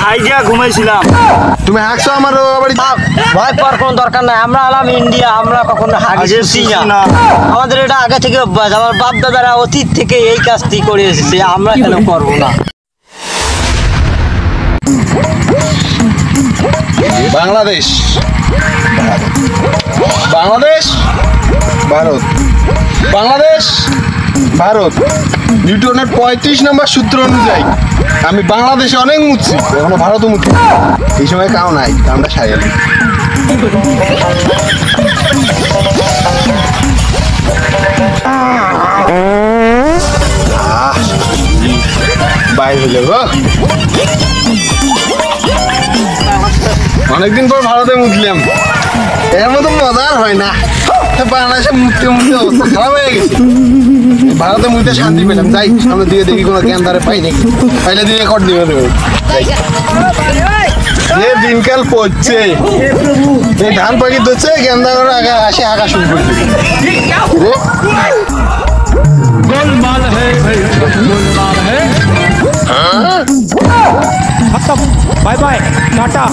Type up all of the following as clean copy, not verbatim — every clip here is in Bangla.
হাইজা ঘুমাইছিলাম। তুমি হাঁকছো আমার বাড়ি? ভয় পাওয়ার কোনো দরকার নাই, আমরা আলাম ইন্ডিয়া, আমরা কখনো হাঁকছি না। আমাদের এটা আগে থেকে অভ্যাস, আমার বাপ দাদারা অতীত থেকে এই কাজটি করে এসেছে, আমরা কেন করবো না? বাংলাদেশ, বাংলাদেশ, ভারত, বাংলাদেশ, ভারত। নিউটনের 35 নম্বর সূত্র অনুযায়ী আমি বাংলাদেশে অনেক মুছছি, এখনো ভারতও মুছি। এই সময় কাউ নাই, কামটা সারিয়ে দিই। বাইরে হয়ে যাবো। অনেকদিন পর ভারতে মুতলাম, এর মতো মজার হয় না। বাংলাদেশে মুততে মুততে অবস্থা খারাপ হয়ে গেছে। ভারতে মুতে শান্তি পেলাম। যাই সামনে দিয়ে দেখি কোনো জ্ঞান ধারে পাই নাকি, পাইলে দিয়ে রেকর্ড দিবে। যে দিনকাল পড়ছে, এই ধান পাখি ধরছে, জ্ঞান ধারে আগে আসে হাঁকা শুরু করছে। गोलमाल है भाई, गोलमाल है। खत्म, bye bye, tata,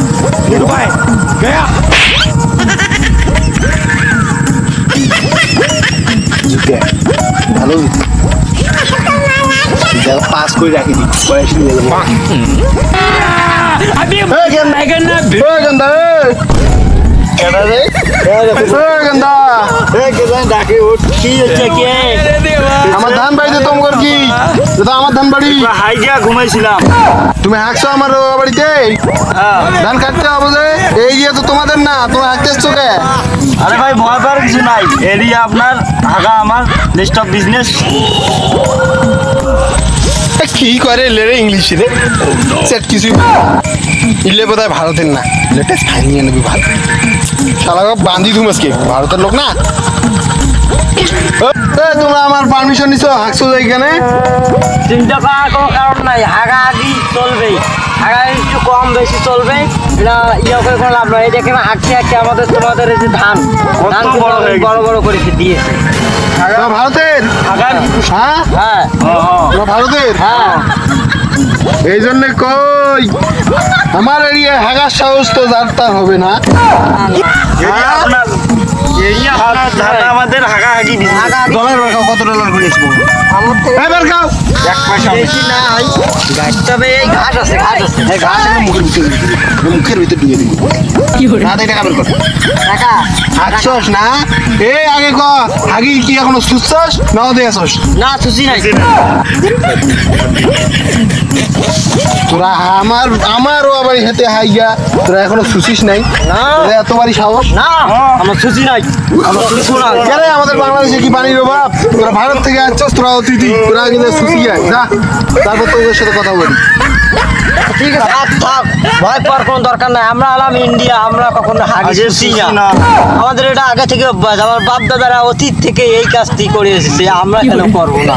goodbye, गया। ভালো পাস করে রাখি দি, বয়স নিয়ে গেল। अभी बैगन ना গন্ধা আমার ধান বাড়িতে তোমার কি? আমার ধান বাড়ি হাইজা ঘুমাইছিলাম। তুমি হাঁকছো আমার বাড়িতে? ধান কাটতে হবে যে, এই যে তো তোমাদের না, তোমরা হাঁকতেছো কে? আরে ভাই ভয় পাওয়ার কিছু নাই, এরিয়া আপনার, আগা আমার, লিস্ট অফ বিজনেস। কি করে লেরে ইংলিশ রে সেট কিছু ইলে বোধহয় ভারতের না, লেটেস্ট খাইনিয়ে নেবি ভালো। শালা বান্ধি তুমি আজকে ভারতের লোক না। তোমরা আমার পারমিশন নিছো হাঁকছো এখানে? চিন্তা করার কোনো কারণ নাই, হাগাহাগি চলবে, হাগাহাগি একটু কম বেশি চলবে, এটা ইয়ে করে কোনো লাভ নয়। এই দেখে হাঁকতে হাঁকতে আমাদের তোমাদের এই যে ধান বড় বড় করে দিয়েছে। ভারতের? হ্যাঁ হ্যাঁ ভারতের। হ্যাঁ, এই জন্য কই আমার এরিয়া হাগার সাহস তো যার তার হবে না। আমাদের হাগাহাগি কত ডলার করেছি? বেশি নাই, তবে এই ঘাস আছে, ঘাস আছে, মুখের ভিতরে ঢুকে দিবি। টাকা বের কর। টাকা হাঁকছস না? এই আগে ক হাগি কি এখনো সুচ্ছস না দিয়েছস? না সুচি নাই। তোরা আমারও আবার হেতে হাইয়া, তোরা এখনো সুচিস নাই? না এত বাড়ি সাহস? না, আমার সুচি নাই, আমার সুচি নাই। কেন আমাদের বাংলাদেশে কি পানির অভাব? তোরা ভারত থেকে আসছস, তোরা অতিথি, তোরা কিন্তু সুচি আয় যা, তারপর তোদের সাথে কথা বলি। ঠিক আছে, থাক, ভয় পাওয়ার কোনো দরকার নাই, আমরা আলাম ইন্ডিয়া, আমরা কখনো হাঁকছি না। আমাদের এটা আগে থেকে অভ্যাস, আমার বাপ দাদারা অতীত থেকে এই কাজটি করে এসেছে, আমরা কেন করবো না?